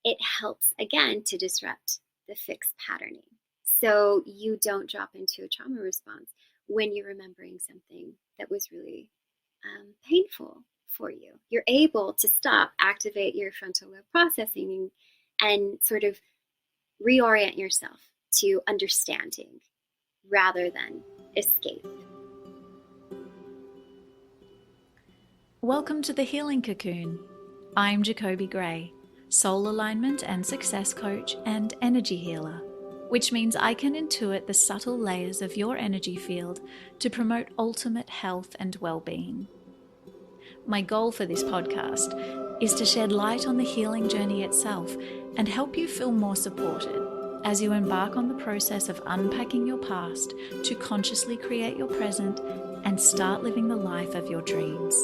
it helps, again, to disrupt the fixed patterning. So you don't drop into a trauma response when you're remembering something that was really painful for you. You're able to stop, activate your frontal lobe processing, and sort of reorient yourself to understanding rather than escape. Welcome to the Healing Cocoon. I'm Jacoby Gray, soul alignment and success coach and energy healer, which means I can intuit the subtle layers of your energy field to promote ultimate health and well-being. My goal for this podcast is to shed light on the healing journey itself and help you feel more supported as you embark on the process of unpacking your past to consciously create your present and start living the life of your dreams.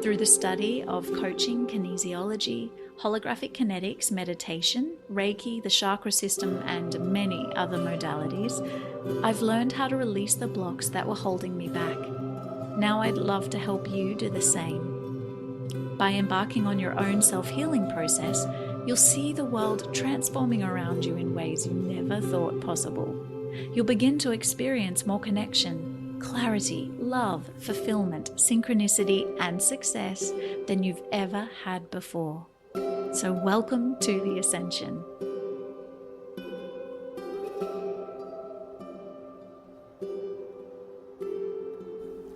Through the study of coaching, kinesiology, holographic kinetics, meditation, Reiki, the chakra system, and many other modalities, I've learned how to release the blocks that were holding me back. Now I'd love to help you do the same. By embarking on your own self-healing process, you'll see the world transforming around you in ways you never thought possible. You'll begin to experience more connection, clarity, love, fulfillment, synchronicity, and success than you've ever had before. So welcome to the Ascension.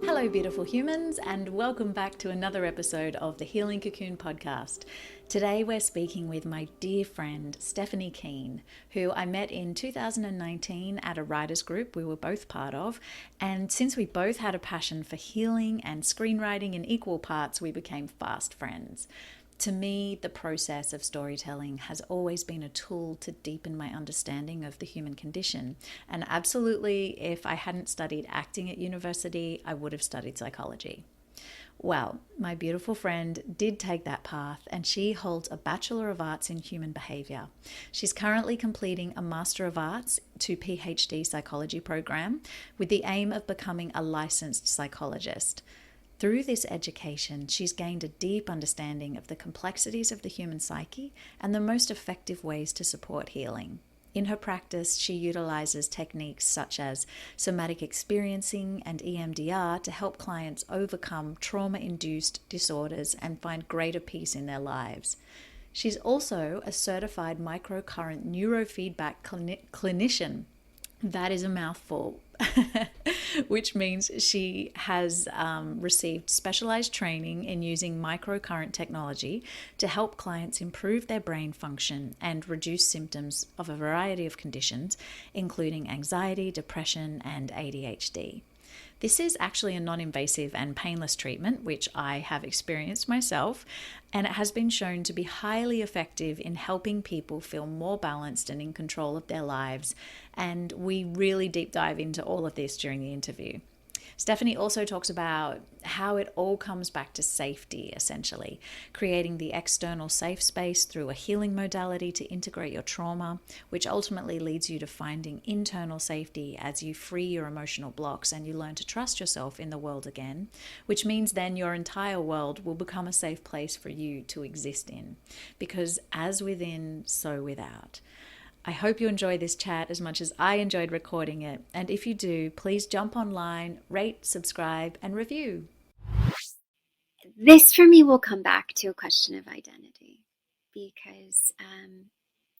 Hello, beautiful humans, and welcome back to another episode of the Healing Cocoon podcast. Today we're speaking with my dear friend Stephanie Kuehn, who I met in 2019 at a writers group we were both part of, and since we both had a passion for healing and screenwriting in equal parts, we became fast friends. To me, the process of storytelling has always been a tool to deepen my understanding of the human condition. And absolutely, if I hadn't studied acting at university, I would have studied psychology. Well, my beautiful friend did take that path, and she holds a Bachelor of Arts in Human Behavior. She's currently completing a Master of Arts to PhD psychology program with the aim of becoming a licensed psychologist. Through this education, she's gained a deep understanding of the complexities of the human psyche and the most effective ways to support healing. In her practice, she utilizes techniques such as somatic experiencing and EMDR to help clients overcome trauma-induced disorders and find greater peace in their lives. She's also a certified microcurrent neurofeedback clinician. That is a mouthful, which means she has received specialized training in using microcurrent technology to help clients improve their brain function and reduce symptoms of a variety of conditions, including anxiety, depression, and ADHD. This is actually a non-invasive and painless treatment, which I have experienced myself, and it has been shown to be highly effective in helping people feel more balanced and in control of their lives. And we really deep dive into all of this during the interview. Stephanie also talks about how it all comes back to safety, essentially, creating the external safe space through a healing modality to integrate your trauma, which ultimately leads you to finding internal safety as you free your emotional blocks and you learn to trust yourself in the world again, which means then your entire world will become a safe place for you to exist in, because as within, so without. I hope you enjoy this chat as much as I enjoyed recording it. And if you do, please jump online, rate, subscribe, and review. This for me will come back to a question of identity because,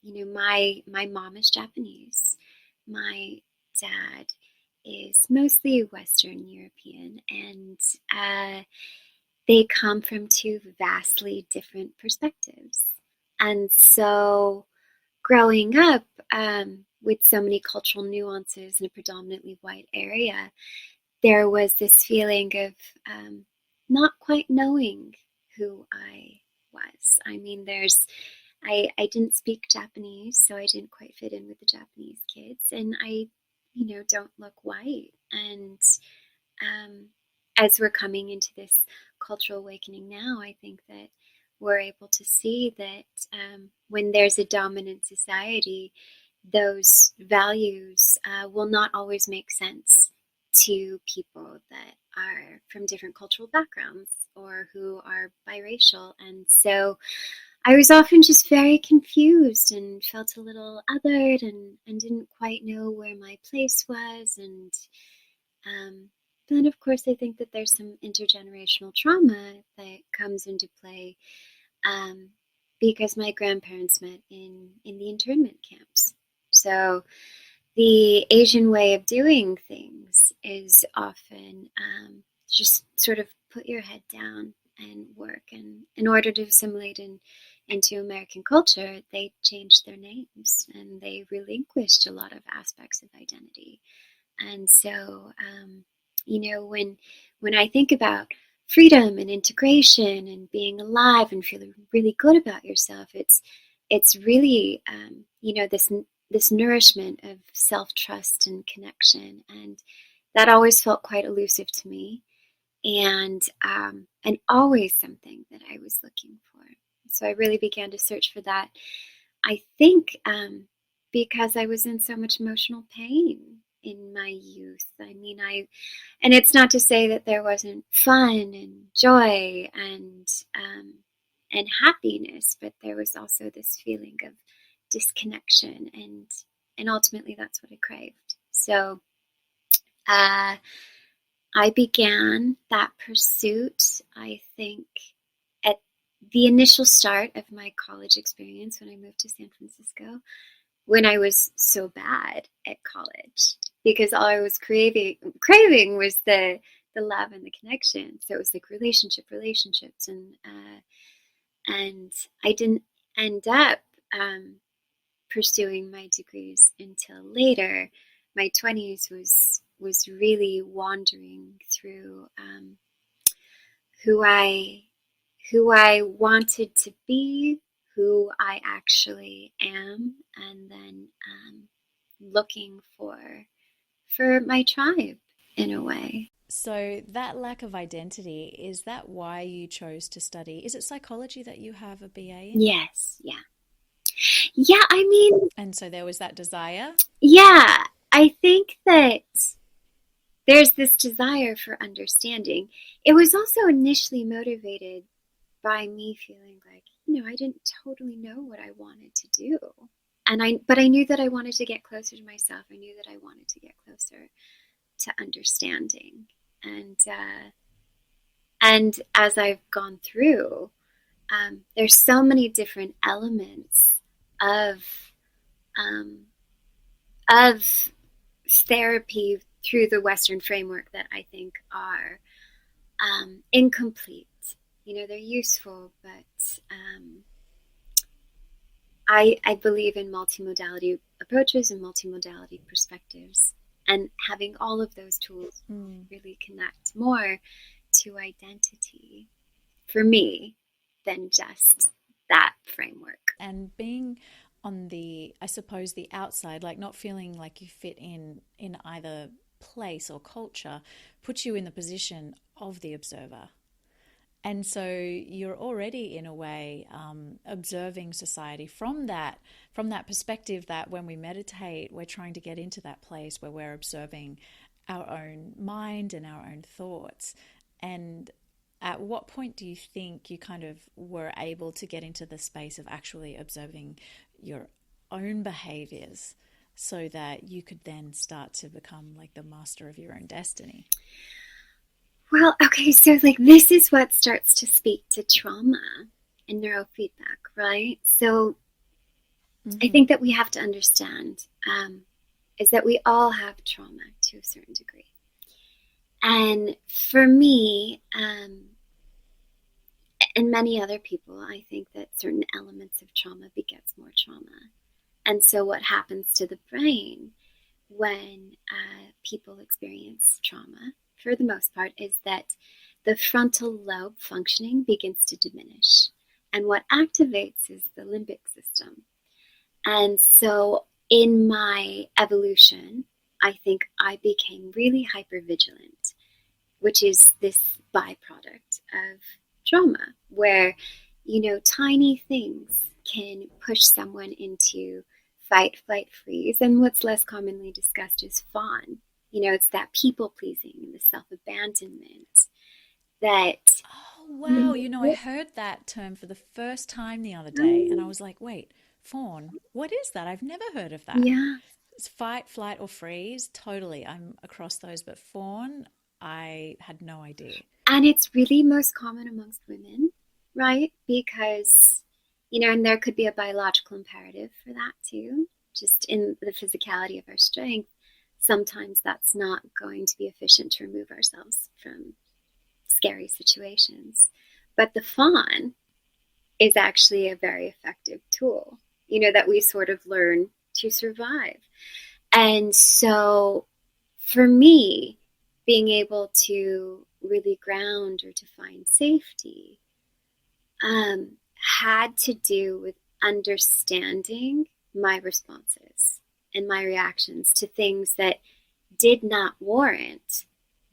my mom is Japanese. My dad is mostly Western European, and they come from two vastly different perspectives. And so growing up with so many cultural nuances in a predominantly white area, there was this feeling of not quite knowing who I was. I mean, I didn't speak Japanese, so I didn't quite fit in with the Japanese kids, and I, don't look white. And as we're coming into this cultural awakening now, I think that we're able to see that when there's a dominant society, those values will not always make sense to people that are from different cultural backgrounds or who are biracial. And so I was often just very confused and felt a little othered and didn't quite know where my place was. And um, then, of course, I think that there's some intergenerational trauma that comes into play um, because my grandparents met in the internment camps. So the Asian way of doing things is often just sort of put your head down and work. And in order to assimilate into American culture, they changed their names and they relinquished a lot of aspects of identity. And so, when I think about freedom and integration and being alive and feeling really good about yourself, it's really this nourishment of self-trust and connection, and that always felt quite elusive to me, and always something that I was looking for. So I really began to search for that. I think because I was in so much emotional pain in my youth. And it's not to say that there wasn't fun and joy and happiness, but there was also this feeling of disconnection, and ultimately that's what I craved. So uh, I began that pursuit, I think, at the initial start of my college experience when I moved to San Francisco, when I was so bad at college, because all I was craving was the love and the connection. So it was like relationships, and I didn't end up pursuing my degrees until later. My 20s was really wandering through who I wanted to be, who I actually am, and then looking for my tribe in a way. So that lack of identity, is that why you chose to study? Is it psychology that you have a BA in? Yes, yeah. Yeah, I mean, And so there was that desire? yeah, I think that there's this desire for understanding. It was also initially motivated by me feeling like, I didn't totally know what I wanted to do. But I knew that I wanted to get closer to myself. I knew that I wanted to get closer to understanding. And as I've gone through, there's so many different elements of um, of therapy through the Western framework that I think are incomplete. They're useful, but I believe in multimodality approaches and multimodality perspectives, and having all of those tools really connect more to identity for me than just that framework. And being on the, I suppose, the outside, like not feeling like you fit in either place or culture, puts you in the position of the observer. And so you're already, in a way, observing society from that perspective, that when we meditate, we're trying to get into that place where we're observing our own mind and our own thoughts. And at what point do you think you kind of were able to get into the space of actually observing your own behaviors so that you could then start to become like the master of your own destiny? Well, okay, so like this is what starts to speak to trauma and neurofeedback, right? So I think that we have to understand is that we all have trauma to a certain degree. And for me, and many other people, I think that certain elements of trauma begets more trauma. And so what happens to the brain when people experience trauma, for the most part, is that the frontal lobe functioning begins to diminish. And what activates is the limbic system. And so in my evolution, I think I became really hypervigilant, which is this byproduct of trauma, where, tiny things can push someone into fight, flight, freeze. And what's less commonly discussed is fawn. It's that people pleasing and the self abandonment that. Oh, wow. You know, I heard that term for the first time the other day and I was like, wait, fawn, what is that? I've never heard of that. Yeah. It's fight, flight, or freeze. Totally. I'm across those, but fawn, I had no idea. And it's really most common amongst women, right? Because, and there could be a biological imperative for that too, just in the physicality of our strength. Sometimes that's not going to be efficient to remove ourselves from scary situations. But the fawn is actually a very effective tool, that we sort of learn to survive. And so for me, being able to really ground or to find safety had to do with understanding my responses and my reactions to things that did not warrant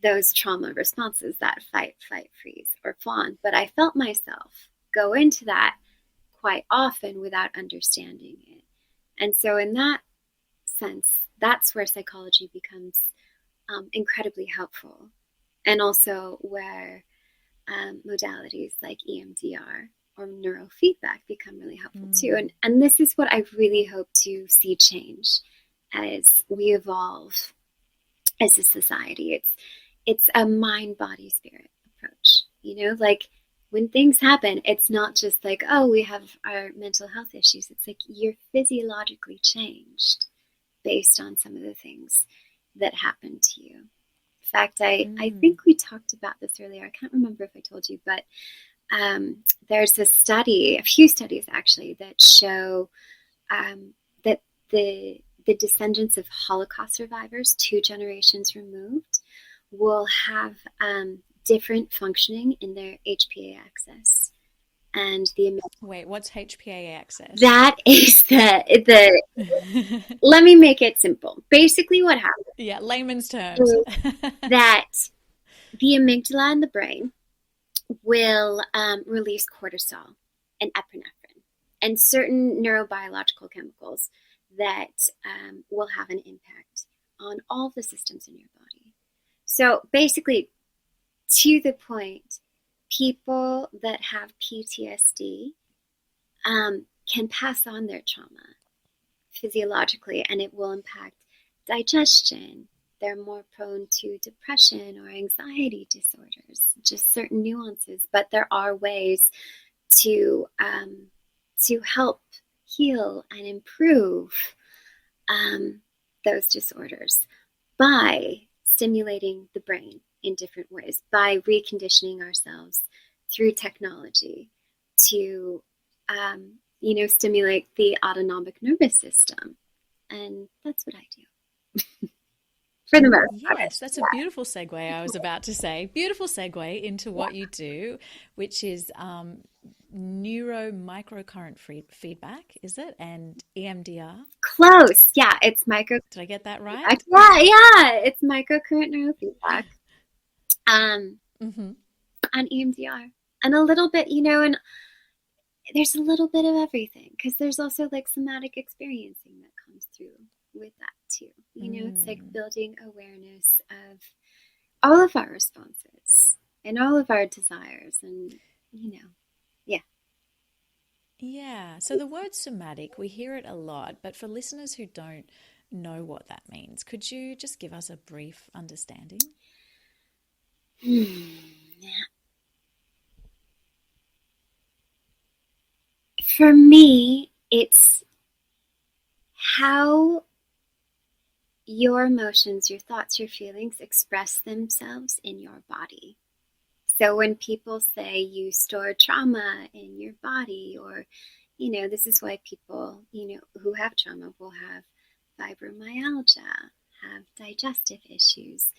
those trauma responses, that fight, flight, freeze, or fawn. But I felt myself go into that quite often without understanding it. And so in that sense, that's where psychology becomes incredibly helpful. And also where modalities like EMDR or neurofeedback become really helpful too. And this is what I really hope to see change as we evolve as a society. It's a mind, body, spirit approach. Like when things happen, it's not just like, oh, we have our mental health issues. It's like you're physiologically changed based on some of the things that happened to you. In fact, I think we talked about this earlier. I can't remember if I told you, but there's a few studies actually, that show that the descendants of Holocaust survivors, 2 generations removed, will have different functioning in their HPA axis. And wait, what's HPA axis? That is the let me make it simple. Basically what happens, yeah, layman's terms, that the amygdala in the brain will release cortisol and epinephrine and certain neurobiological chemicals that will have an impact on all the systems in your body. So basically, to the point, people that have PTSD can pass on their trauma physiologically, and it will impact digestion. They're more prone to depression or anxiety disorders, just certain nuances. But there are ways to help heal and improve those disorders by stimulating the brain in different ways, by reconditioning ourselves through technology to stimulate the autonomic nervous system. And that's what I do. For the most part. Yes, that's a beautiful segue. I was about to say, beautiful segue into what you do, which is neuro microcurrent feedback, is it? And EMDR? Close. Yeah, it's micro. Did I get that right? Yeah, it's microcurrent neurofeedback. And EMDR. And a little bit, and there's a little bit of everything, because there's also like somatic experiencing that comes through with that too. It's like building awareness of all of our responses and all of our desires, and yeah. Yeah. So the word somatic, we hear it a lot, but for listeners who don't know what that means, could you just give us a brief understanding? For me, it's how your emotions, your thoughts, your feelings express themselves in your body. So when people say you store trauma in your body, or, this is why people, who have trauma will have fibromyalgia, have digestive issues.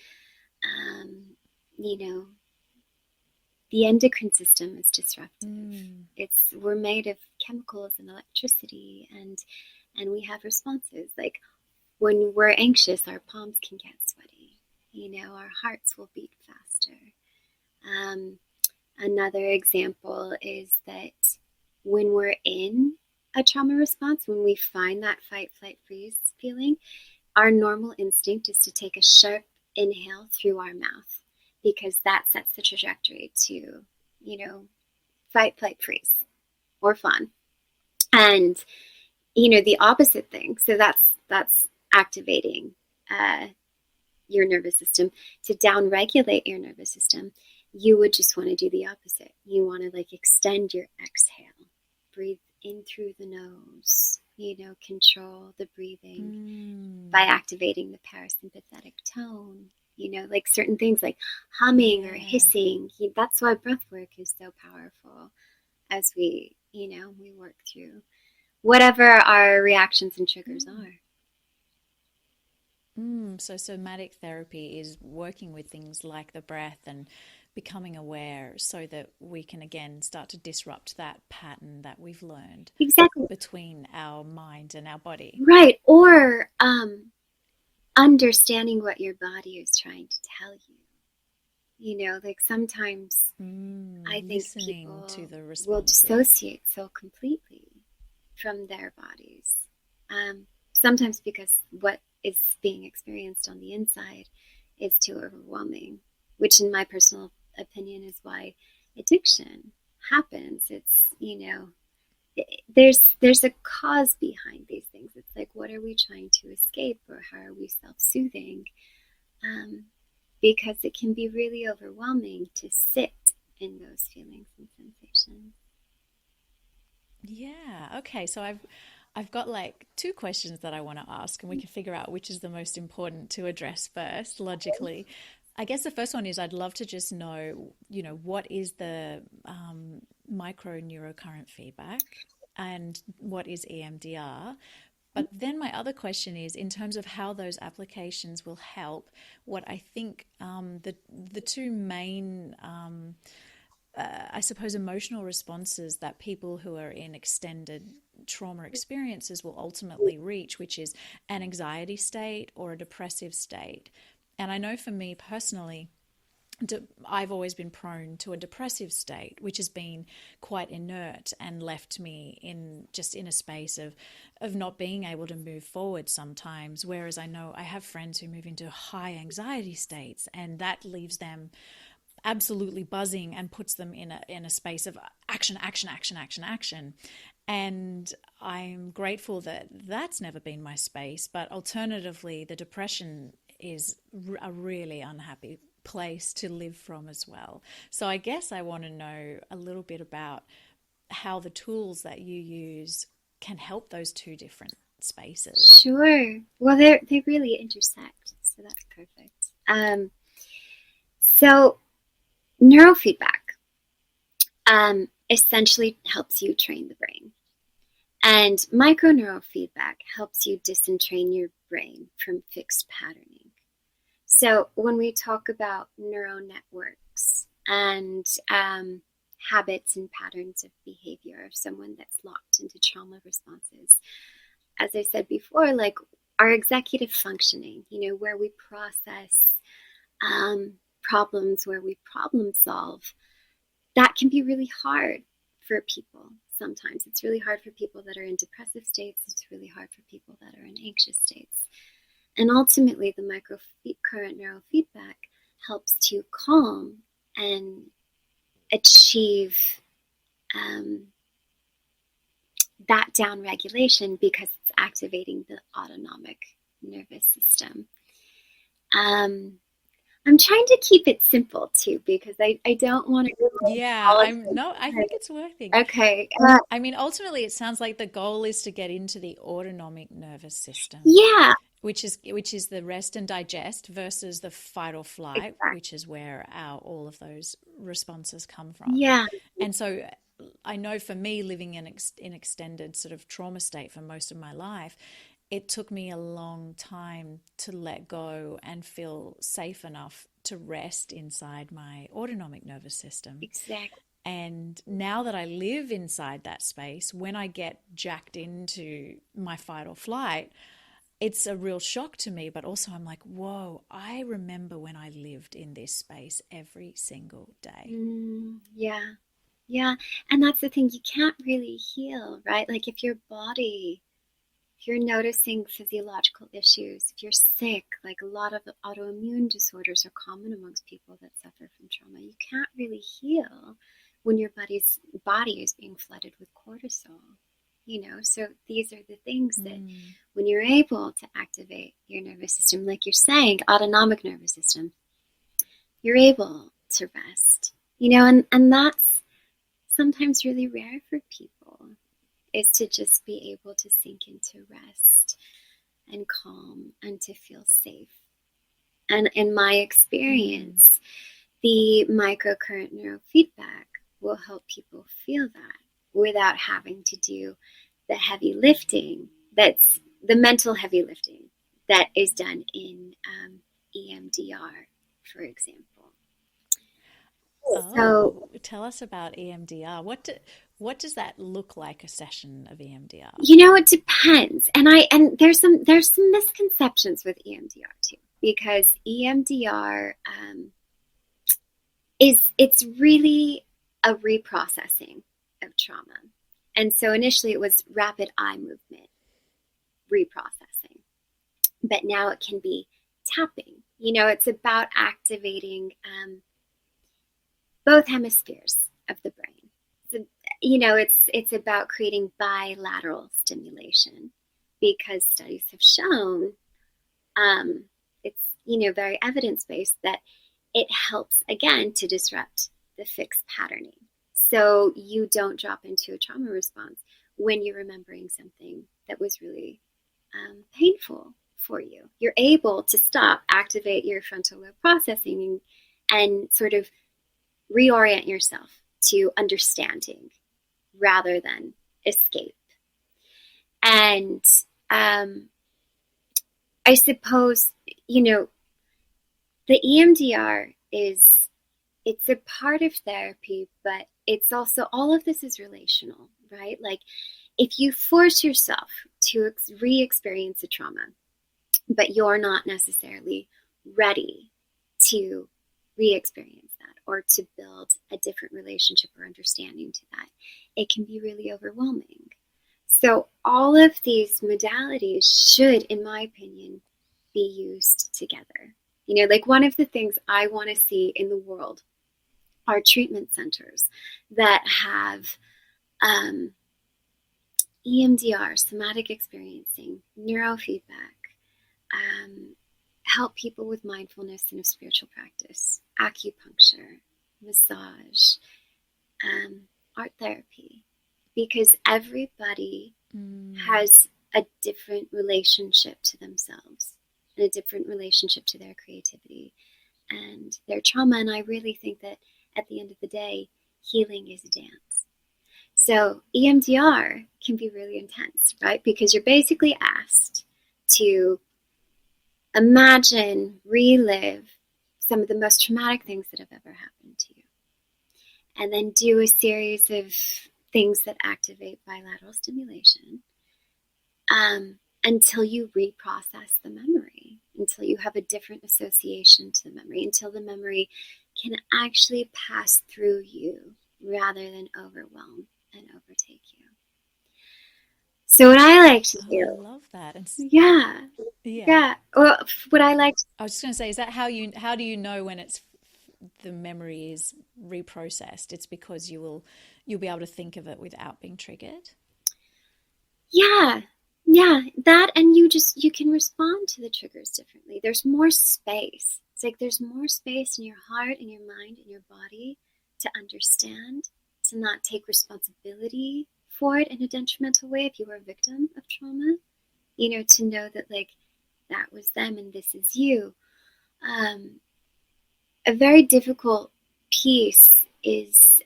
The endocrine system is disrupted. We're made of chemicals and electricity, and we have responses. Like when we're anxious, our palms can get sweaty. Our hearts will beat faster. Another example is that when we're in a trauma response, when we find that fight, flight, freeze feeling, our normal instinct is to take a sharp inhale through our mouth, because that sets the trajectory to fight, flight, freeze, or fawn. And, the opposite thing. So that's activating your nervous system. To downregulate your nervous system, you would just want to do the opposite. You want to extend your exhale, breathe in through the nose, control the breathing by activating the parasympathetic tone. Certain things like humming or hissing. That's why breath work is so powerful as we work through whatever our reactions and triggers are. So somatic therapy is working with things like the breath and becoming aware so that we can again start to disrupt that pattern that we've learned Exactly. between our mind and our body. Right. Or understanding what your body is trying to tell you. Sometimes I think people to the will dissociate so completely from their bodies. Sometimes because what is being experienced on the inside is too overwhelming, which in my personal opinion is why addiction happens. It's, there's a cause behind these things. It's like, what are we trying to escape, or how are we self-soothing? Because it can be really overwhelming to sit in those feelings and sensations. Yeah. Okay. So I've got two questions that I want to ask, and we can figure out which is the most important to address first, logically. I guess the first one is I'd love to just know, what is the micro neurocurrent feedback and what is EMDR? But then my other question is, in terms of how those applications will help, what I think the two main I suppose, emotional responses that people who are in extended trauma experiences will ultimately reach, which is an anxiety state or a depressive state. And I know for me personally, I've always been prone to a depressive state, which has been quite inert and left me in a space of not being able to move forward sometimes. Whereas I know I have friends who move into high anxiety states, and that leaves them absolutely buzzing and puts them in a space of action. And I'm grateful that that's never been my space. But alternatively, the depression is a really unhappy place to live from as well. So I guess I want to know a little bit about how the tools that you use can help those two different spaces. Sure. Well, they really intersect, so that's perfect. So neurofeedback essentially helps you train the brain. And microneurofeedback helps you disentrain your brain from fixed patterning. So when we talk about neural networks and habits and patterns of behavior of someone that's locked into trauma responses, as I said before, our executive functioning, where we process problems, where we problem solve, that can be really hard for people. Sometimes it's really hard for people that are in depressive states. It's really hard for people that are in anxious states. And ultimately, the microcurrent neurofeedback helps to calm and achieve that downregulation because it's activating the autonomic nervous system. I'm trying to keep it simple too, because I don't want to go Yeah, I think it's working. Okay. I mean, ultimately, it sounds like the goal is to get into the autonomic nervous system. Yeah. Which is the rest and digest versus the fight or flight, Exactly. which is where all of those responses come from. Yeah. And so I know for me, living in extended sort of trauma state for most of my life, it took me a long time to let go and feel safe enough to rest inside my autonomic nervous system. Exactly. And now that I live inside that space, when I get jacked into my fight or flight, it's a real shock to me, but also I'm like, whoa, I remember when I lived in this space every single day. Yeah. Yeah. And that's the thing, you can't really heal, right? If you're noticing physiological issues, if you're sick, a lot of autoimmune disorders are common amongst people that suffer from trauma, you can't really heal when your body is being flooded with cortisol. So these are the things that when you're able to activate your nervous system, like you're saying, autonomic nervous system, you're able to rest, and that's sometimes really rare for people, is to just be able to sink into rest and calm and to feel safe. And in my experience, the microcurrent neurofeedback will help people feel that without having to do the heavy lifting, that's the mental heavy lifting that is done in EMDR, for example. So tell us about EMDR. What does that look like, a session of EMDR? It depends. And there's some misconceptions with EMDR too, because EMDR it's really a reprocessing of trauma. And so initially it was rapid eye movement reprocessing, but now it can be tapping. It's about activating both hemispheres of the brain. So, it's about creating bilateral stimulation, because studies have shown it's very evidence-based that it helps, again, to disrupt the fixed patterning. So you don't drop into a trauma response when you're remembering something that was really painful for you. You're able to stop, activate your frontal lobe processing, and sort of reorient yourself to understanding rather than escape. And I suppose, the EMDR it's a part of therapy, but it's also, all of this is relational, right? Like, if you force yourself to re-experience a trauma, but you're not necessarily ready to re-experience that or to build a different relationship or understanding to that, it can be really overwhelming. So all of these modalities should, in my opinion, be used together. Like, one of the things I want to see in the world are treatment centers that have EMDR, somatic experiencing, neurofeedback, help people with mindfulness and a spiritual practice, acupuncture, massage, art therapy, because everybody has a different relationship to themselves and a different relationship to their creativity and their trauma. And I really think that at the end of the day, healing is a dance. So EMDR can be really intense, right? Because you're basically asked to imagine, relive some of the most traumatic things that have ever happened to you, and then do a series of things that activate bilateral stimulation until you reprocess the memory, until you have a different association to the memory, until the memory can actually pass through you rather than overwhelm and overtake you. So what I like to do... I love that. Yeah. Well, what I like... I was just going to say, is that how do you know when the memory is reprocessed? It's because you'll be able to think of it without being triggered? Yeah, that, and you can respond to the triggers differently. There's more space. It's like there's more space in your heart, in your mind, in your body to understand, to not take responsibility for it in a detrimental way if you were a victim of trauma. To know that, like, that was them and this is you. A very difficult piece is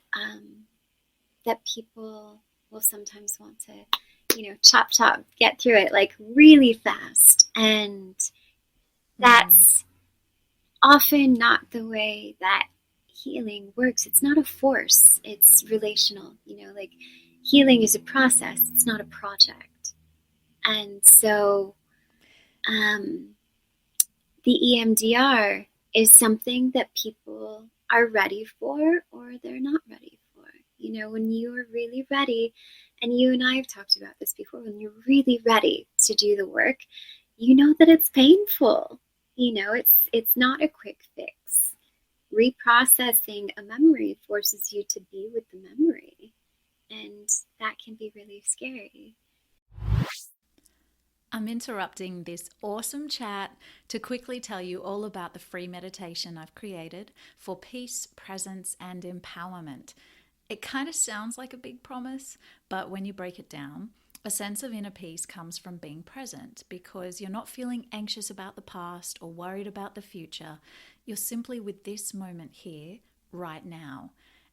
that people will sometimes want to, chop, get through it like really fast. And that's often not the way that healing works. It's not a force, it's relational. Like, healing is a process, it's not a project. And so the EMDR is something that people are ready for or they're not ready for. When you are really ready, and you and I have talked about this before, when you're really ready to do the work, you know that it's painful. It's not a quick fix. reprocessing a memory forces you to be with the memory, and that can be really scary. I'm interrupting this awesome chat to quickly tell you all about the free meditation I've created for peace, presence, and empowerment. It kind of sounds like a big promise, but when you break it down, a sense of inner peace comes from being present because you're not feeling anxious about the past or worried about the future. You're simply with this moment here, right now.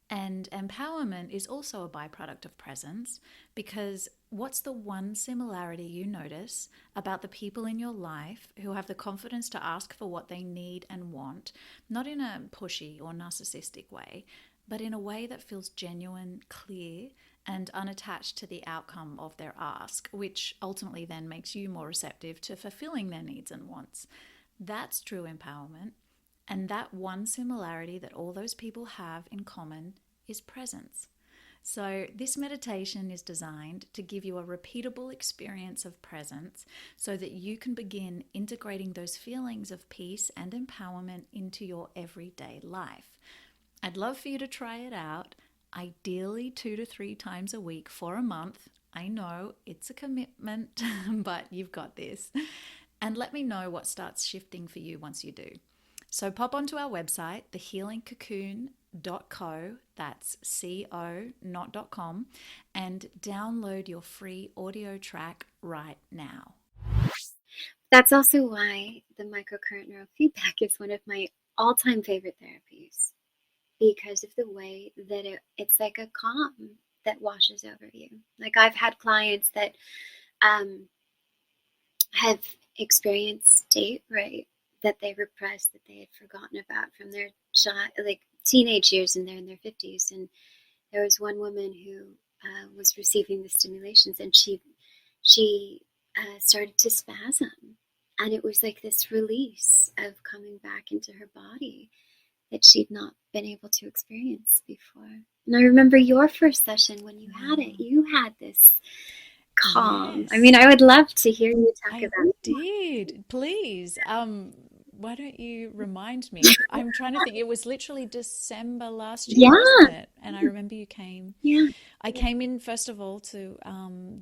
And empowerment is also a byproduct of presence because what's the one similarity you notice about the people in your life who have the confidence to ask for what they need and want, not in a pushy or narcissistic way, but in a way that feels genuine, clear, and unattached to the outcome of their ask, which ultimately then makes you more receptive to fulfilling their needs and wants. That's true empowerment. And that one similarity that all those people have in common is presence. So, this meditation is designed to give you a repeatable experience of presence so that you can begin integrating those feelings of peace and empowerment into your everyday life. I'd love for you to try it out, ideally 2 to 3 times a week for a month. I know it's a commitment, but you've got this. And let me know what starts shifting for you once you do. So pop onto our website, thehealingcocoon.co, that's C-O, not .com, and download your free audio track right now. That's also why the microcurrent neurofeedback is one of my all-time favorite therapies, because of the way that it's like a calm that washes over you. Like I've had clients that have experienced date rape that they repressed, that they had forgotten about from their teenage years, and they're in their 50s. And there was one woman who was receiving the stimulations, and she started to spasm, and it was like this release of coming back into her body that she'd not been able to experience before. And I remember your first session when you had it. You had this calm. Yes. I mean, I would love to hear you talk about it. I did. Please. Why don't you remind me? I'm trying to think. It was literally December last year, wasn't it? And I remember you came. Yeah. I came in first of all to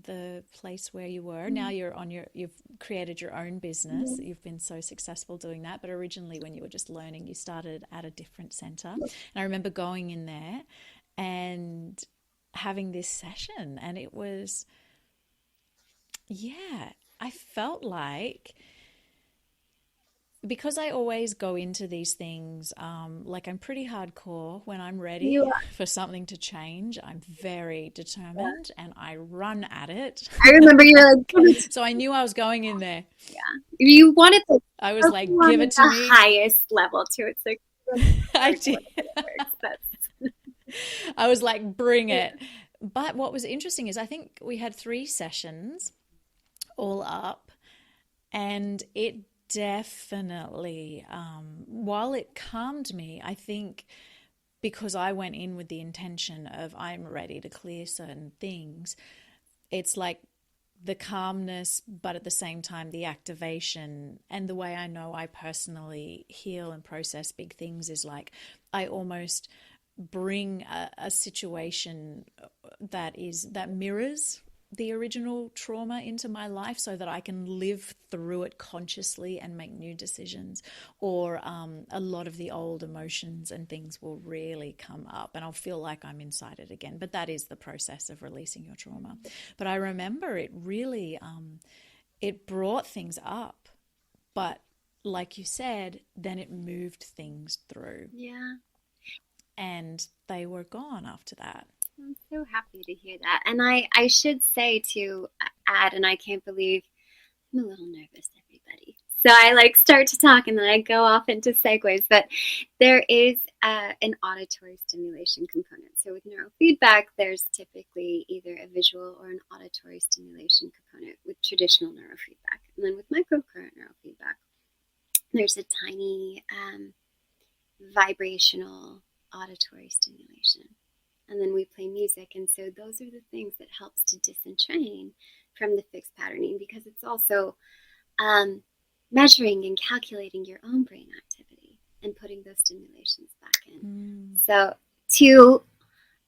the place where you were. Now you've created your own business. You've been so successful doing that. But originally, when you were just learning, you started at a different center. And I remember going in there and having this session, and it was, I felt like, because I always go into these things, like I'm pretty hardcore when I'm ready for something to change. I'm very determined and I run at it. I remember you were like, so I knew I was going in there. Yeah. You wanted to. I was like, give it to me. The highest level to it. So I did. I was like, bring it. But what was interesting is I think we had 3 sessions all up, and it definitely, while it calmed me, I think because I went in with the intention of I'm ready to clear certain things, it's like the calmness, but at the same time, the activation. And the way I know I personally heal and process big things is like I almost bring a situation that mirrors the original trauma into my life so that I can live through it consciously and make new decisions. Or a lot of the old emotions and things will really come up and I'll feel like I'm inside it again. But that is the process of releasing your trauma. But I remember it really, it brought things up. But like you said, then it moved things through. Yeah. And they were gone after that. I'm so happy to hear that. And I should say to add, and I can't believe I'm a little nervous, everybody. So I start to talk and then I go off into segues, but there is an auditory stimulation component. So with neurofeedback, there's typically either a visual or an auditory stimulation component with traditional neurofeedback. And then with microcurrent neurofeedback, there's a tiny vibrational auditory stimulation. And then we play music. And so those are the things that helps to disentrain from the fixed patterning, because it's also measuring and calculating your own brain activity. and putting those stimulations back in. Mm. So to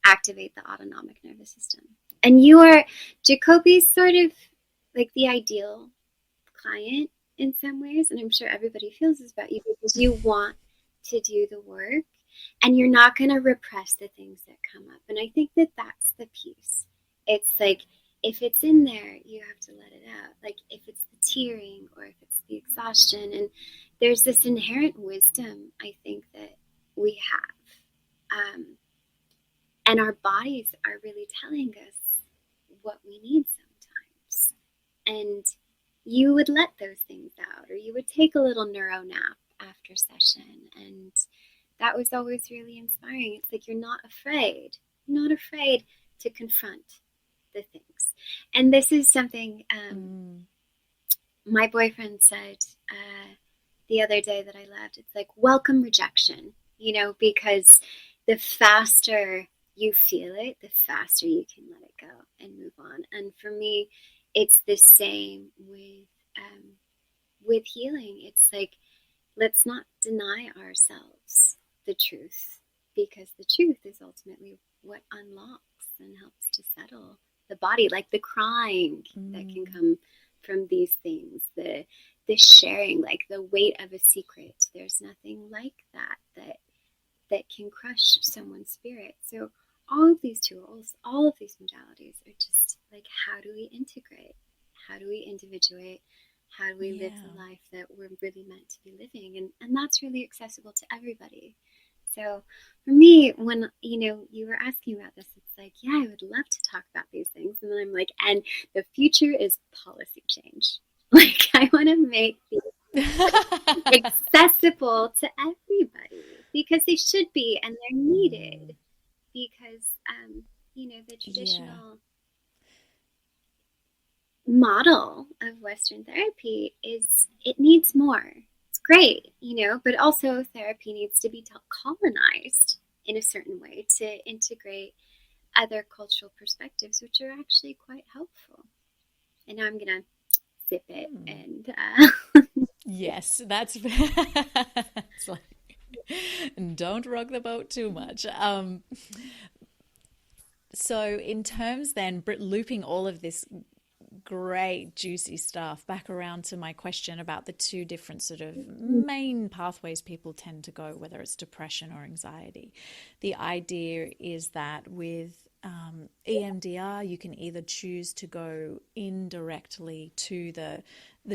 activate the autonomic nervous system. And Jacoby's sort of like the ideal client in some ways, and I'm sure everybody feels this about you because you want to do the work and you're not going to repress the things that come up. And I think that that's the piece. It's like, if it's in there, you have to let it out. Like if it's the tearing or if it's the exhaustion, and there's this inherent wisdom, I think, that we have. And our bodies are really telling us what we need sometimes. And you would let those things out, or you would take a little neuro nap after session. And that was always really inspiring. It's like you're not afraid to confront the things. And this is something my boyfriend said the other day that I loved. It's like, welcome rejection, because the faster you feel it, the faster you can let it go and move on. And for me, it's the same with healing. It's like, let's not deny ourselves the truth, because the truth is ultimately what unlocks and helps to settle the body, like the crying that can come from these things, the sharing, like the weight of a secret. There's nothing like that can crush someone's spirit. So all of these tools, all of these modalities are just like, how do we integrate? How do we individuate? How do we live the life that we're really meant to be living? And that's really accessible to everybody. So for me, when, you were asking about this, it's like, yeah, I would love to talk about these things. And then I'm like, and the future is policy change. Like, I want to make these accessible to everybody, because they should be, and they're needed, because, the traditional model of Western therapy it needs more. It's great, but also therapy needs to be colonized in a certain way to integrate other cultural perspectives, which are actually quite helpful. And now I'm going to sip it and... Yes, that's it's like, don't rock the boat too much. So in terms then, looping all of this great juicy stuff back around to my question about the two different sort of main pathways people tend to go, whether it's depression or anxiety. The idea is that with EMDR, you can either choose to go indirectly to the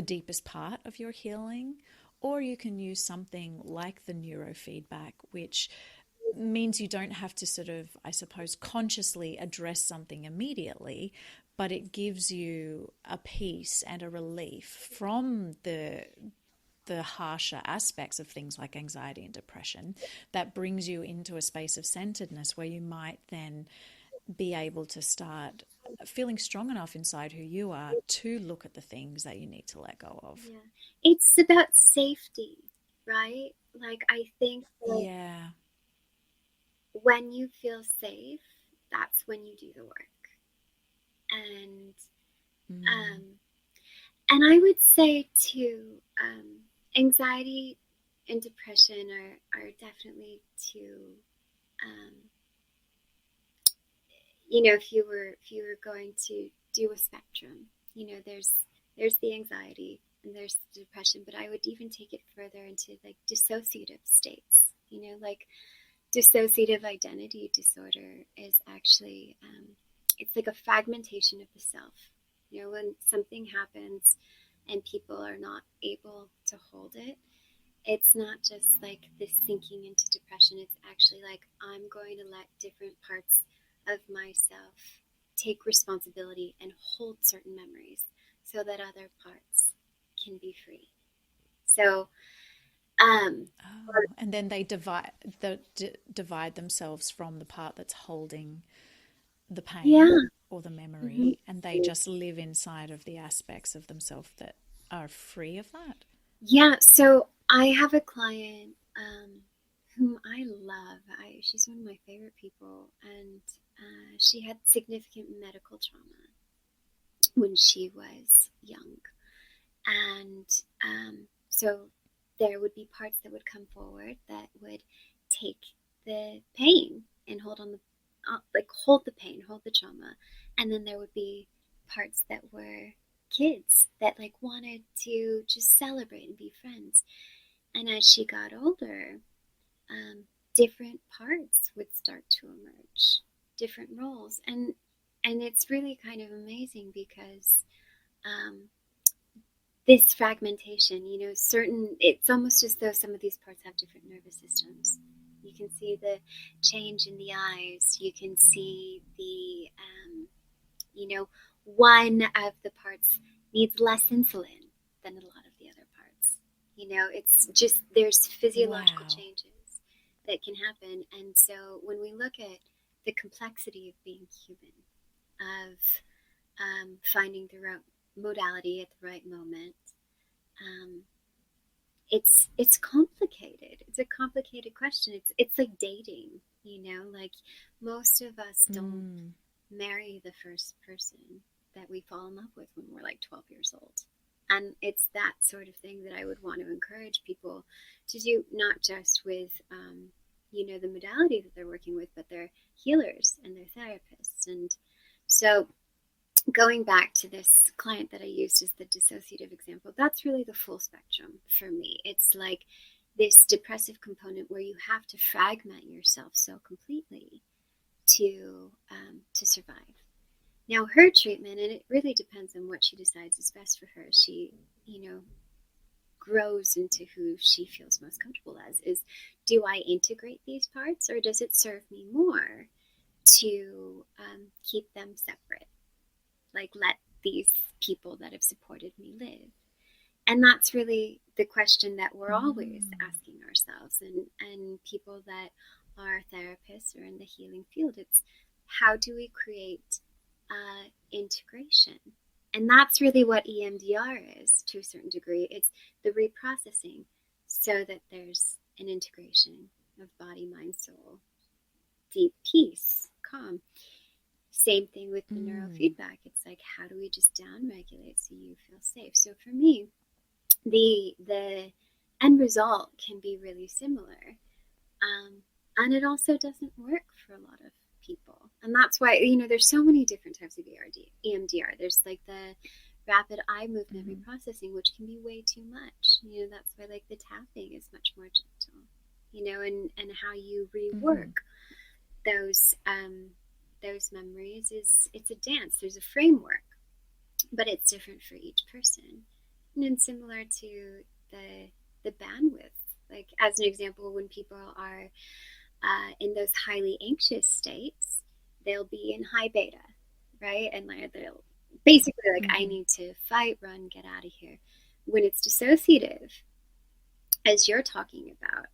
deepest part of your healing, or you can use something like the neurofeedback, which means you don't have to sort of, I suppose, consciously address something immediately, but it gives you a peace and a relief from the harsher aspects of things like anxiety and depression, that brings you into a space of centeredness where you might then be able to start feeling strong enough inside who you are to look at the things that you need to let go of. Yeah. It's about safety, right? Like, I think that when you feel safe, that's when you do the work. And and I would say too, anxiety and depression are definitely two. If you were going to do a spectrum, there's the anxiety and there's the depression, but I would even take it further into like dissociative states. Like dissociative identity disorder is actually it's like a fragmentation of the self. When something happens and people are not able to hold it, it's not just like this sinking into depression. It's actually like, I'm going to let different parts of myself take responsibility and hold certain memories so that other parts can be free. So, and then they divide themselves from the part that's holding the pain or the memory, and they just live inside of the aspects of themselves that are free of that. Yeah, so I have a client whom I love. She's one of my favorite people, and she had significant medical trauma when she was young. And so there would be parts that would come forward that would take the pain and hold on the like hold the pain, hold the trauma, and then there would be parts that were kids that like wanted to just celebrate and be friends. And as she got older, different parts would start to emerge, different roles, and it's really kind of amazing because this fragmentation, it's almost as though some of these parts have different nervous systems. You can see the change in the eyes. You can see one of the parts needs less insulin than a lot of the other parts. It's just there's physiological changes that can happen. And so when we look at the complexity of being human, of finding the right modality at the right moment, it's complicated. It's a complicated question. It's like dating, like most of us don't marry the first person that we fall in love with when we're like 12 years old. And it's that sort of thing that I would want to encourage people to do, not just with, the modality that they're working with, but they're healers and they're therapists. And so going back to this client that I used as the dissociative example, that's really the full spectrum for me. It's like this depressive component where you have to fragment yourself so completely to survive. Now, her treatment, and it really depends on what she decides is best for her. She, grows into who she feels most comfortable as. Is, do I integrate these parts, or does it serve me more to keep them separate? Like, let these people that have supported me live. And that's really the question that we're always asking ourselves, and people that are therapists or in the healing field. It's, how do we create integration? And that's really what EMDR is, to a certain degree. It's the reprocessing so that there's an integration of body, mind, soul, deep peace, calm. Same thing with the neurofeedback. It's like, how do we just down-regulate so you feel safe? So for me, the end result can be really similar. And it also doesn't work for a lot of people. And that's why, there's so many different types of EMDR. There's like the rapid eye movement reprocessing, which can be way too much. That's why like the tapping is much more gentle, and how you rework those memories it's a dance. There's a framework, but it's different for each person. And then similar to the bandwidth, like as an example, when people are in those highly anxious states, they'll be in high beta, right? And they'll basically like, I need to fight, run, get out of here. When it's dissociative, as you're talking about,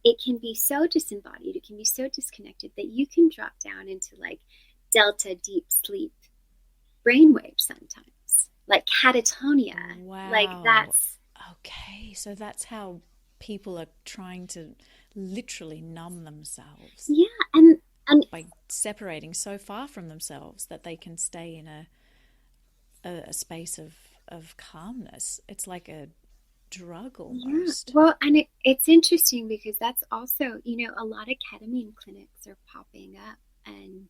it can be so disembodied, it can be so disconnected that you can drop down into like delta deep sleep brainwaves sometimes, like catatonia. Wow. Like that's... Okay, so that's how people are trying to literally numb themselves. Yeah, and by separating so far from themselves that they can stay in a space of calmness. It's like a drug almost. Yeah. Well, and it's interesting because that's also, a lot of ketamine clinics are popping up, and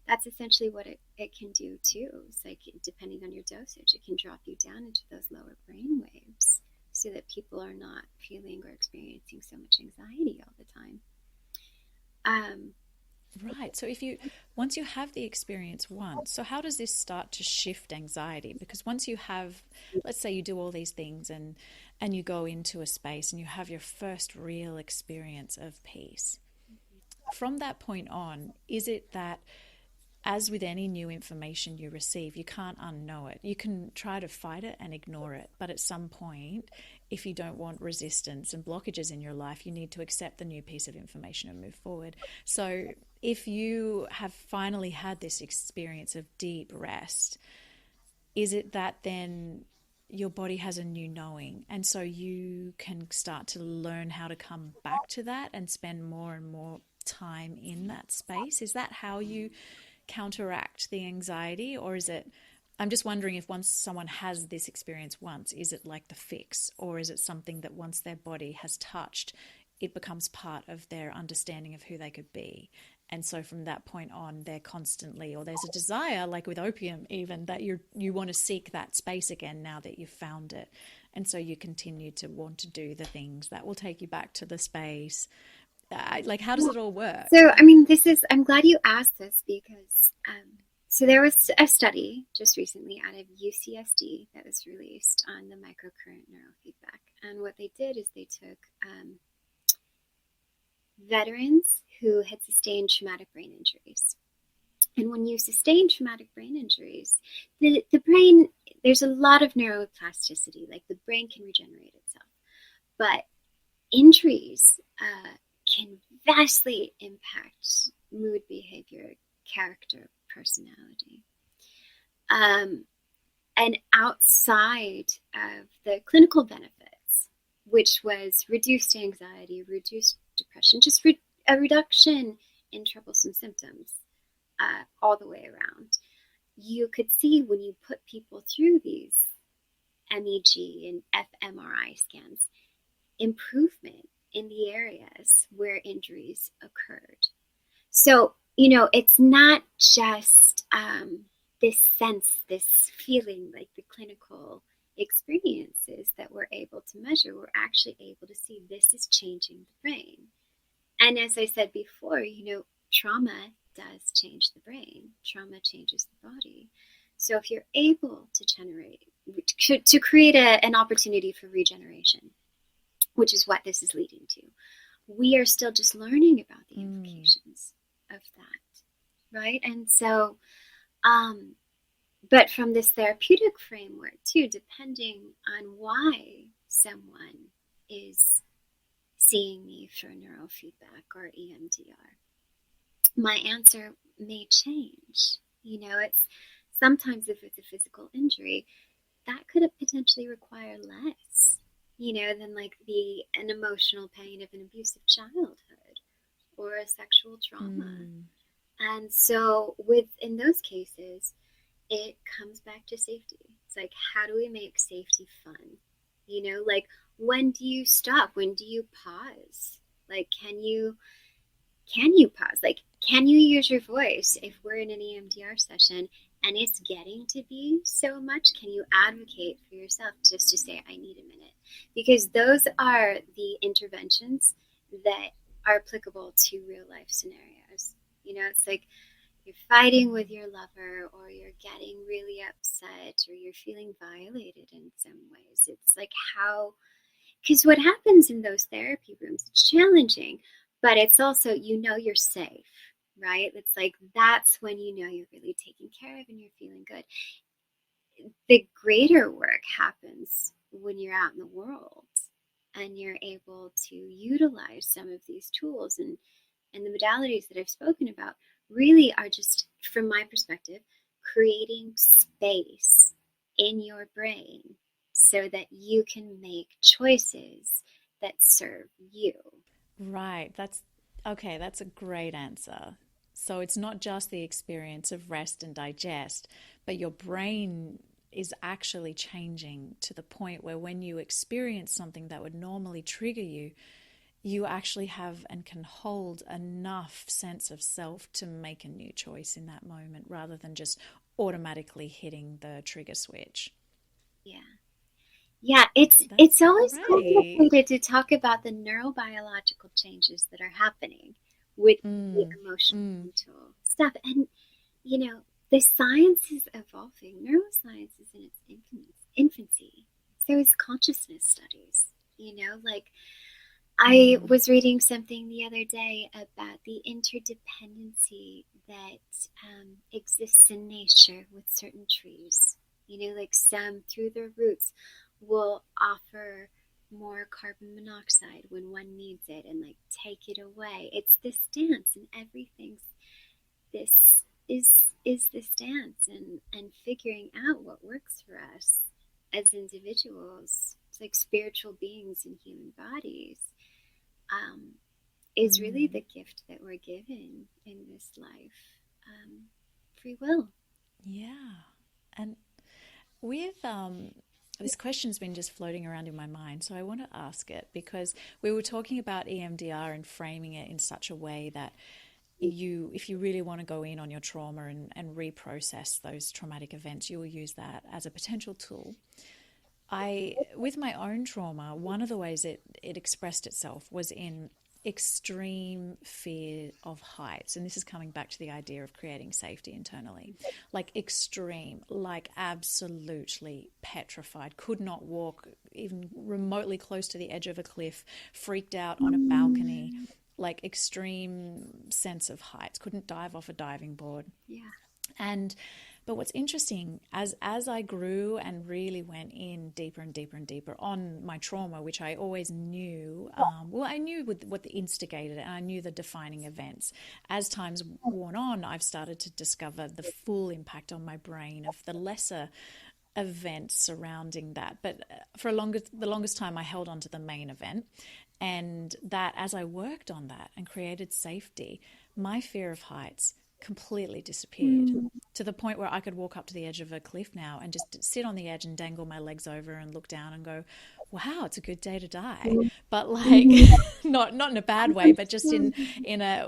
that's essentially what it can do too. It's like, depending on your dosage, it can drop you down into those lower brain waves so that people are not feeling or experiencing so much anxiety all the time. Right. So once you have the experience once, so how does this start to shift anxiety? Because once you have, let's say you do all these things and you go into a space and you have your first real experience of peace, from that point on, is it that, as with any new information you receive, you can't unknow it. You can try to fight it and ignore it, but at some point, if you don't want resistance and blockages in your life, you need to accept the new piece of information and move forward. So if you have finally had this experience of deep rest, is it that then your body has a new knowing, and so you can start to learn how to come back to that and spend more and more time in that space? Is that how you counteract the anxiety, or is it I'm just wondering if once someone has this experience once, is it like the fix, or is it something that once their body has touched, it becomes part of their understanding of who they could be? And so from that point on, they're constantly, or there's a desire, like with opium, even that you want to seek that space again now that you've found it. And so you continue to want to do the things that will take you back to the space. Like, how does it all work? So, I mean, I'm glad you asked this because, so there was a study just recently out of UCSD that was released on the microcurrent neurofeedback. And what they did is they took veterans who had sustained traumatic brain injuries. And when you sustain traumatic brain injuries, the brain, there's a lot of neuroplasticity, like the brain can regenerate itself. But injuries can vastly impact mood, behavior, character, personality. And outside of the clinical benefits, which was reduced anxiety, reduced depression, just a reduction in troublesome symptoms all the way around, you could see when you put people through these MEG and fMRI scans, improvement in the areas where injuries occurred. So, it's not just this sense, this feeling, like the clinical experiences that we're able to measure. We're actually able to see this is changing the brain. And as I said before, trauma does change the brain. Trauma changes the body. So if you're able to create an opportunity for regeneration, which is what this is leading to, we are still just learning about the implications of that, right? And so, but from this therapeutic framework too, depending on why someone is seeing me for neurofeedback or EMDR, my answer may change. It's sometimes, if it's a physical injury, that could potentially require less, than like an emotional pain of an abusive childhood or a sexual trauma. And so in those cases, it comes back to safety. It's like, how do we make safety fun? Like, when do you stop? When do you pause? Like, can you pause? Like, can you use your voice if we're in an EMDR session and it's getting to be so much? Can you advocate for yourself just to say, I need a minute? Because those are the interventions that are applicable to real life scenarios. It's like you're fighting with your lover, or you're getting really upset, or you're feeling violated in some ways. It's like because what happens in those therapy rooms, it's challenging, but it's also, you're safe, right? It's like, that's when you're really taken care of and you're feeling good. The greater work happens when you're out in the world and you're able to utilize some of these tools, and the modalities that I've spoken about really are just, from my perspective, creating space in your brain so that you can make choices that serve you. Right. That's okay. That's a great answer. So it's not just the experience of rest and digest, but your brain is actually changing to the point where when you experience something that would normally trigger you, you actually have and can hold enough sense of self to make a new choice in that moment rather than just automatically hitting the trigger switch. Yeah. Yeah, That's it's always great. complicated to talk about the neurobiological changes that are happening with the Mm, emotional mm, mental stuff. And the science is evolving. Neuroscience is in its infancy. So is consciousness studies. Like, I mm. was reading something the other day about the interdependency that exists in nature with certain trees. Like, some through their roots will offer more carbon monoxide when one needs it and like take it away. It's this dance, and everything's this is this dance, and figuring out what works for us as individuals. It's like spiritual beings in human bodies. Um, is really the gift that we're given in this life. Free will. Yeah. And with this question's been just floating around in my mind, so I want to ask it because we were talking about EMDR and framing it in such a way that if you really want to go in on your trauma and reprocess those traumatic events, you will use that as a potential tool. With my own trauma, one of the ways it expressed itself was in extreme fear of heights. And this is coming back to the idea of creating safety internally. Like extreme, like absolutely petrified, could not walk even remotely close to the edge of a cliff, freaked out on a balcony, like extreme sense of heights, couldn't dive off a diving board. Yeah. And but what's interesting, as I grew and really went in deeper and deeper and deeper on my trauma, which I always knew, I knew what the instigated it, and I knew the defining events. As time's worn on, I've started to discover the full impact on my brain of the lesser events surrounding that. But for the longest time, I held on to the main event, and that as I worked on that and created safety, my fear of heights completely disappeared to the point where I could walk up to the edge of a cliff now and just sit on the edge and dangle my legs over and look down and go, wow, it's a good day to die. But like not in a bad way, but just in a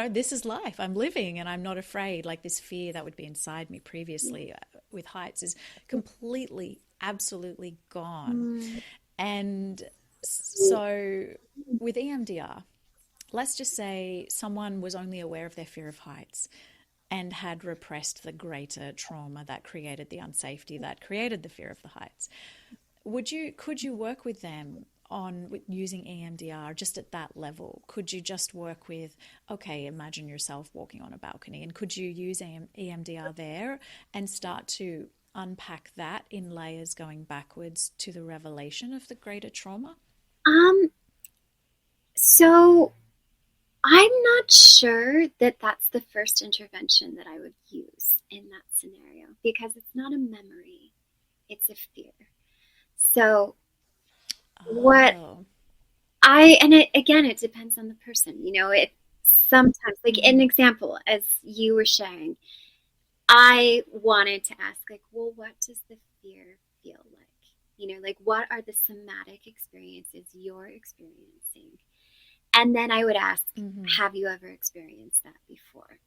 this is life. I'm living and I'm not afraid. Like this fear that would be inside me previously with heights is completely, absolutely gone. And so with EMDR, let's just say someone was only aware of their fear of heights and had repressed the greater trauma that created the unsafety that created the fear of the heights. Could you work with them on using EMDR just at that level? Could you just work with, okay, imagine yourself walking on a balcony, and could you use EMDR there and start to unpack that in layers going backwards to the revelation of the greater trauma? So I'm not sure that that's the first intervention that I would use in that scenario because it's not a memory, it's a fear. So what it depends on the person. It sometimes, like an example, as you were sharing, I wanted to ask, like, well, what does the fear feel like? Like, what are the somatic experiences you're experiencing? And then I would ask, have you ever experienced that before?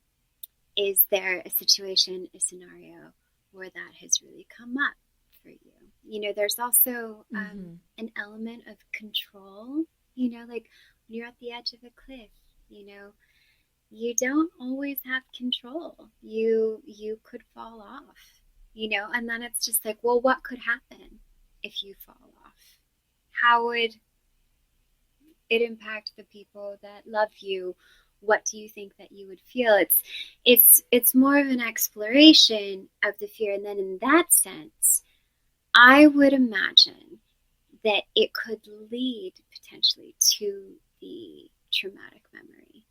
Is there a situation, a scenario where that has really come up for you? There's also an element of control, like when you're at the edge of a cliff, you don't always have control. You could fall off, and then it's just like, well, what could happen if you fall off? How would it impact the people that love you? What do you think that you would feel? It's more of an exploration of the fear, and then in that sense, I would imagine that it could lead potentially to the traumatic memory.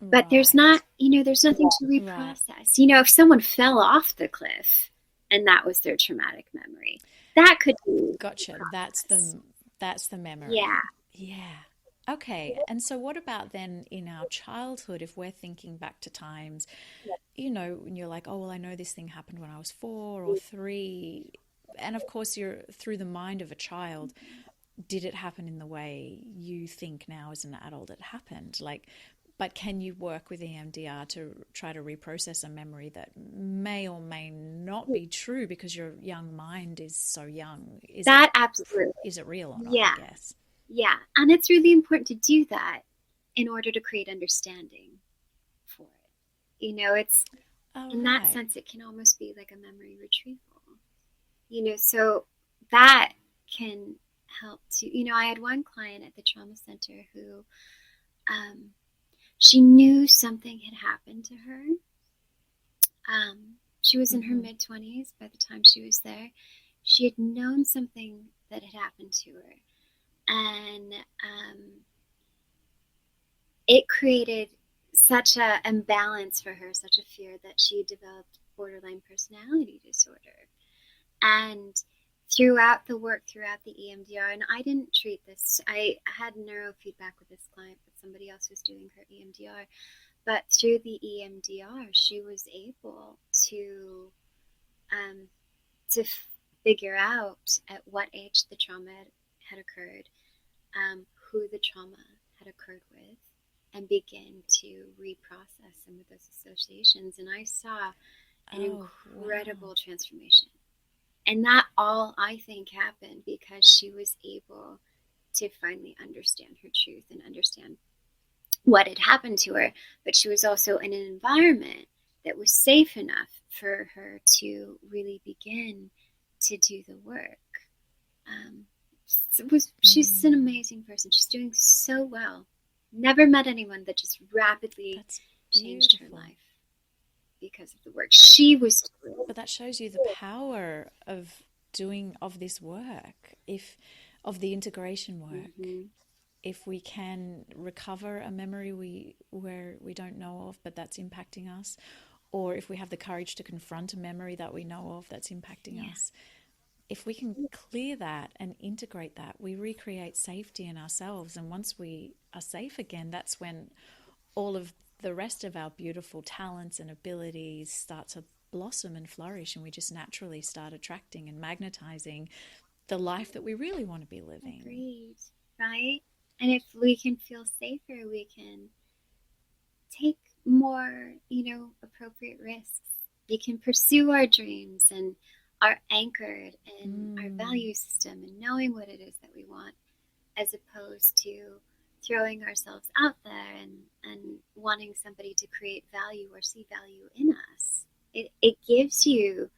But there's not, there's nothing to reprocess. Right. If someone fell off the cliff and that was their traumatic memory, that could be gotcha. That's the memory. Yeah. Okay. And so what about then in our childhood, if we're thinking back to times, when you're like, oh, well, I know this thing happened when I was 4 or 3. And of course, you're through the mind of a child. Did it happen in the way you think now as an adult it happened? But can you work with EMDR to try to reprocess a memory that may or may not be true because your young mind is so young? Absolutely. Is it real or not, I guess? Yeah. And it's really important to do that in order to create understanding for it. It's in that sense, it can almost be like a memory retrieval. So that can help to, I had one client at the trauma center who, she knew something had happened to her. She was in her mid-20s by the time she was there. She had known something that had happened to her. And it created such an imbalance for her, such a fear, that she developed borderline personality disorder. And throughout the work, throughout the EMDR, and I didn't treat this. I had neurofeedback with this client, but somebody else was doing her EMDR. But through the EMDR, she was able to to figure out at what age the trauma had occurred, who the trauma had occurred with, and begin to reprocess some of those associations. And I saw an incredible transformation. And that all, I think, happened because she was able to finally understand her truth and understand what had happened to her. But she was also in an environment that was safe enough for her to really begin to do the work. She's an amazing person. She's doing so well. Never met anyone that just rapidly changed her life because of the work she was doing. But that shows you the power of this work, of the integration work. Mm-hmm. If we can recover a memory where we don't know of, but that's impacting us, or if we have the courage to confront a memory that we know of that's impacting us, if we can clear that and integrate that, we recreate safety in ourselves. And once we are safe again, that's when all of the rest of our beautiful talents and abilities start to blossom and flourish, and we just naturally start attracting and magnetizing the life that we really want to be living. Agreed, right? And if we can feel safer, we can take more, appropriate risks. We can pursue our dreams and are anchored in our value system and knowing what it is that we want, as opposed to throwing ourselves out there and wanting somebody to create value or see value in us. It gives you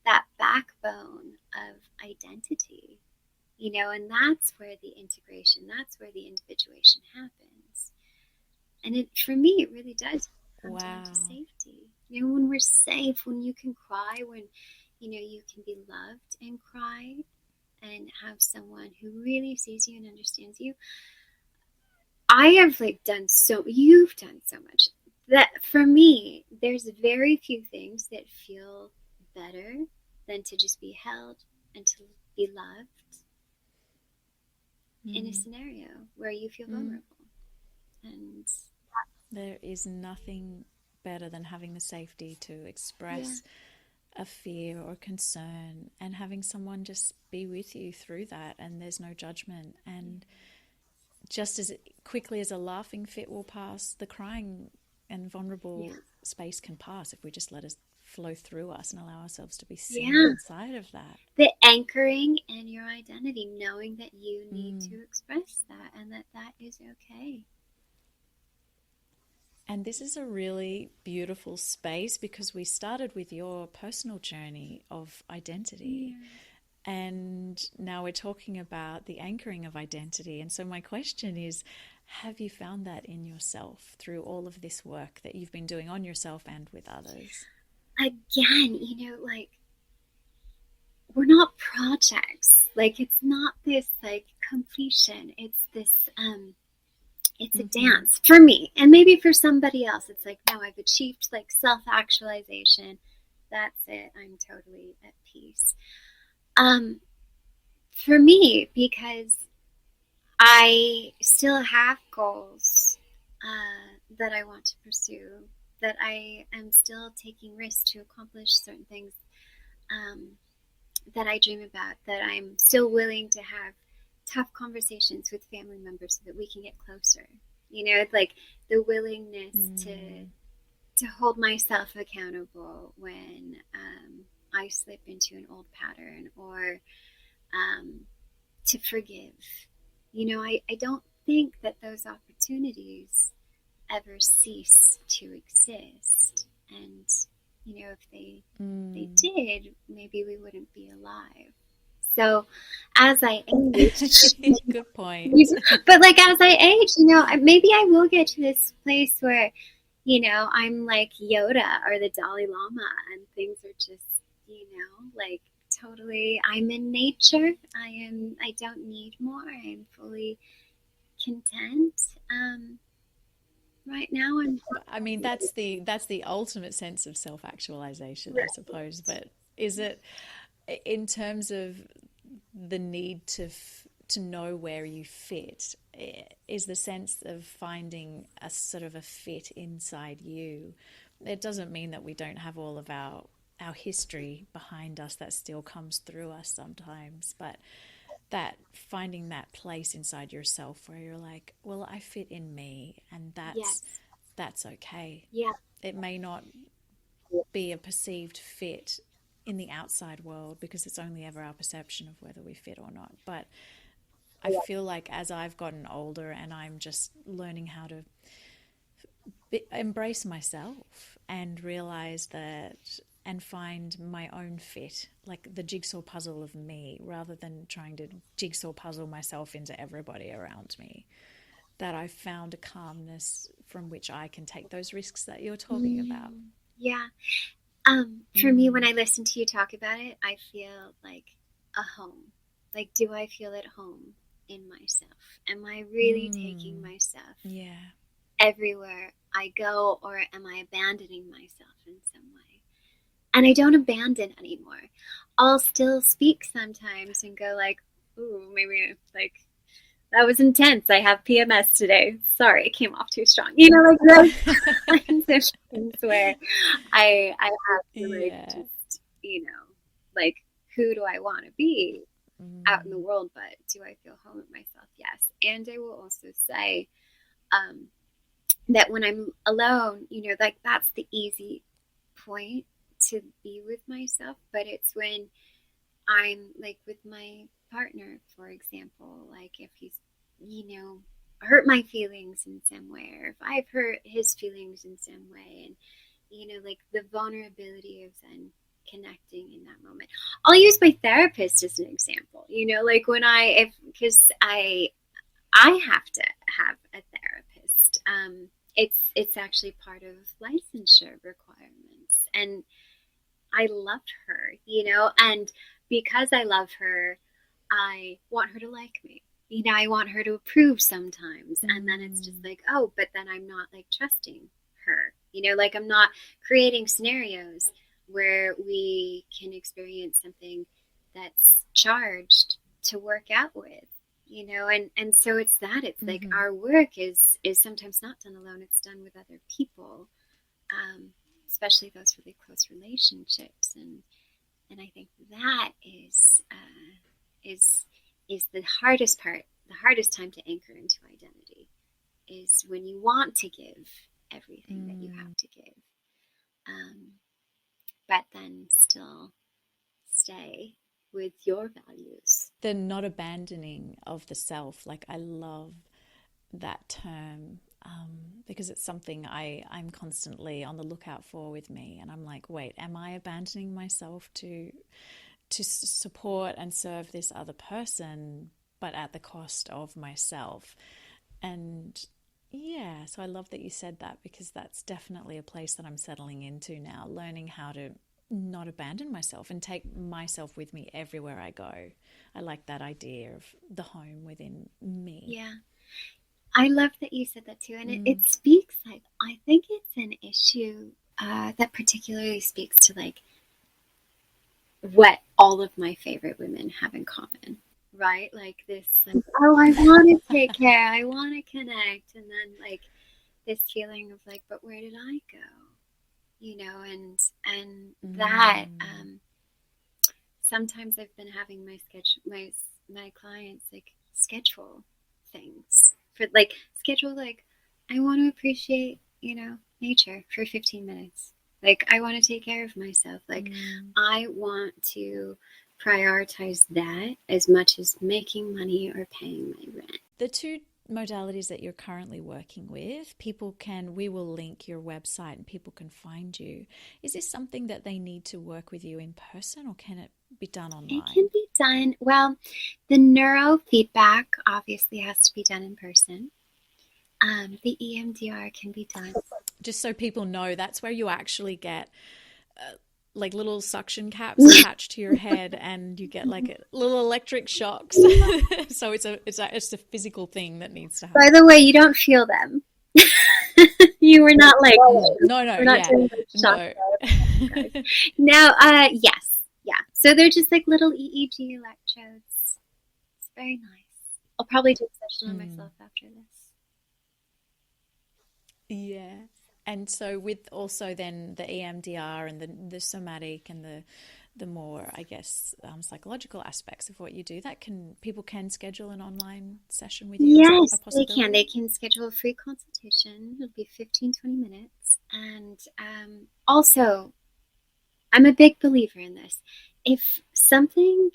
that backbone of identity, and that's where the integration, that's where the individuation happens. And for me, it really does come down to safety. When we're safe, when you can cry, when, you can be loved and cry and have someone who really sees you and understands you. I have you've done so much that for me, there's very few things that feel better than to just be held and to be loved in a scenario where you feel vulnerable. And there is nothing better than having the safety to express a fear or concern and having someone just be with you through that, and there's no judgment. And just as quickly as a laughing fit will pass, the crying and vulnerable space can pass if we just let it flow through us and allow ourselves to be seen inside of that. The anchoring in your identity, knowing that you need to express that and that is okay. And this is a really beautiful space because we started with your personal journey of identity. And now we're talking about the anchoring of identity. And so my question is, have you found that in yourself through all of this work that you've been doing on yourself and with others? Again, we're not projects. It's not this completion. It's this, it's a dance for me. And maybe for somebody else, it's no, I've achieved self-actualization. That's it. I'm totally at peace. For me, because I still have goals that I want to pursue, that I am still taking risks to accomplish certain things that I dream about, that I'm still willing to have tough conversations with family members so that we can get closer. The willingness to hold myself accountable when I slip into an old pattern, or to forgive. I don't think that those opportunities ever cease to exist. And, if they did, maybe we wouldn't be alive. So as I age... Good point. But as I age, maybe I will get to this place where, I'm like Yoda or the Dalai Lama and things are just, totally, I'm in nature. I don't need more. I'm fully content. Right now that's the ultimate sense of self-actualization, I suppose. But is it, in terms of the need to know where you fit, is the sense of finding a sort of a fit inside you? It doesn't mean that we don't have all of our our history behind us that still comes through us sometimes. But that finding that place inside yourself where you're like, well, I fit in me, and Yes. that's okay. Yeah. It may not be a perceived fit in the outside world because it's only ever our perception of whether we fit or not. But I feel like as I've gotten older and I'm just learning how to embrace myself and realize that and find my own fit, like the jigsaw puzzle of me, rather than trying to jigsaw puzzle myself into everybody around me, that I've found a calmness from which I can take those risks that you're talking about. Yeah. For me, when I listen to you talk about it, I feel like a home. Like, do I feel at home in myself? Am I really taking myself Yeah. everywhere I go, or am I abandoning myself in some way? And I don't abandon anymore. I'll still speak sometimes and go like, ooh, maybe like that was intense. I have PMS today. Sorry, it came off too strong. You know, like those kinds of things where I have to like Yeah. just, like who do I want to be out in the world, but do I feel home with myself? Yes. And I will also say um, that when I'm alone, like that's the easy point to be with myself, but it's when I'm like with my partner, for example, like if he's, hurt my feelings in some way, or if I've hurt his feelings in some way, and, like the vulnerability of then connecting in that moment. I'll use my therapist as an example, like when because I have to have a therapist. It's actually part of licensure requirements, and I loved her, and because I love her, I want her to like me. I want her to approve sometimes. And then it's just like, oh, but then I'm not like trusting her, like I'm not creating scenarios where we can experience something that's charged to work out with, and so it's like our work is sometimes not done alone. It's done with other people. Especially those really close relationships, and I think that is is the hardest part. The hardest time to anchor into identity is when you want to give everything that you have to give, but then still stay with your values. The not abandoning of the self, like I love that term, because it's something I'm constantly on the lookout for with me. And I'm like, wait, am I abandoning myself to support and serve this other person, but at the cost of myself? And yeah, so I love that you said that, because that's definitely a place that I'm settling into now, learning how to not abandon myself and take myself with me everywhere I go. I like that idea of the home within me. Yeah. I love that you said that too. And it speaks, like, I think it's an issue that particularly speaks to like what all of my favorite women have in common, right? Like this, like, oh, I want to take care, I want to connect, and then like this feeling of like, but where did I go? And that sometimes I've been having my clients like schedule things for like schedule like I want to appreciate nature for 15 minutes. Like I want to take care of myself. Like I want to prioritize that as much as making money or paying my rent. The two modalities that you're currently working with, we will link your website and people can find you. Is this something that they need to work with you in person, or can it be done online? It can be done. Well, the neurofeedback obviously has to be done in person. The EMDR can be done. Just so people know, that's where you actually get like little suction caps attached to your head, and you get like little electric shocks. So it's a physical thing that needs to happen. By the way, you don't feel them. You were not like no, we're not yeah, doing like shock no. No, yes, yeah. So they're just like little EEG electrodes. It's very nice. I'll probably do a session on myself after this. Yeah. And so with also then the EMDR and the somatic and the more, I guess, psychological aspects of what you do, that people can schedule an online session with you. Is that a Yes, they possibility? can. They can schedule a free consultation. It'll be 15-20 minutes. And also, I'm a big believer in this. If something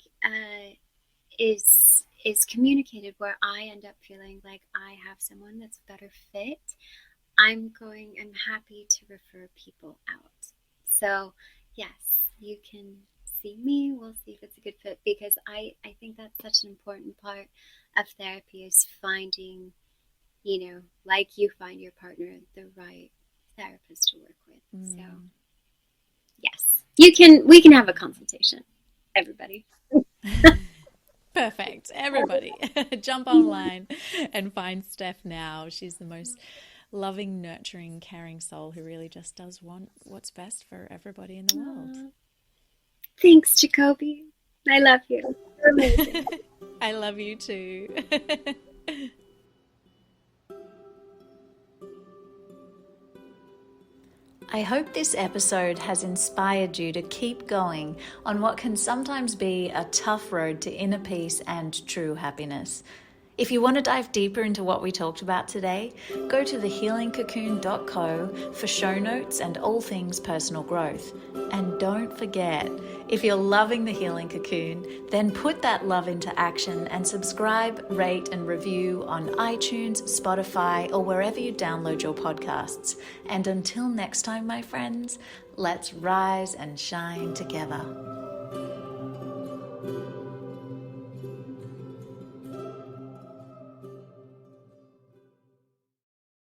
is communicated where I end up feeling like I have someone that's better fit, I'm happy to refer people out. So, yes, you can see me. We'll see if it's a good fit, because I think that's such an important part of therapy, is finding, like you find your partner, the right therapist to work with. So, yes, we can have a consultation, everybody. Perfect. Everybody, jump online and find Steph now. She's the most loving, nurturing, caring soul who really just does want what's best for everybody in the world. Thanks, Jacoby. I love you. You're amazing. I love you too. I hope this episode has inspired you to keep going on what can sometimes be a tough road to inner peace and true happiness. If you want to dive deeper into what we talked about today, go to thehealingcocoon.co for show notes and all things personal growth. And don't forget, if you're loving The Healing Cocoon, then put that love into action and subscribe, rate and review on iTunes, Spotify, or wherever you download your podcasts. And until next time, my friends, let's rise and shine together.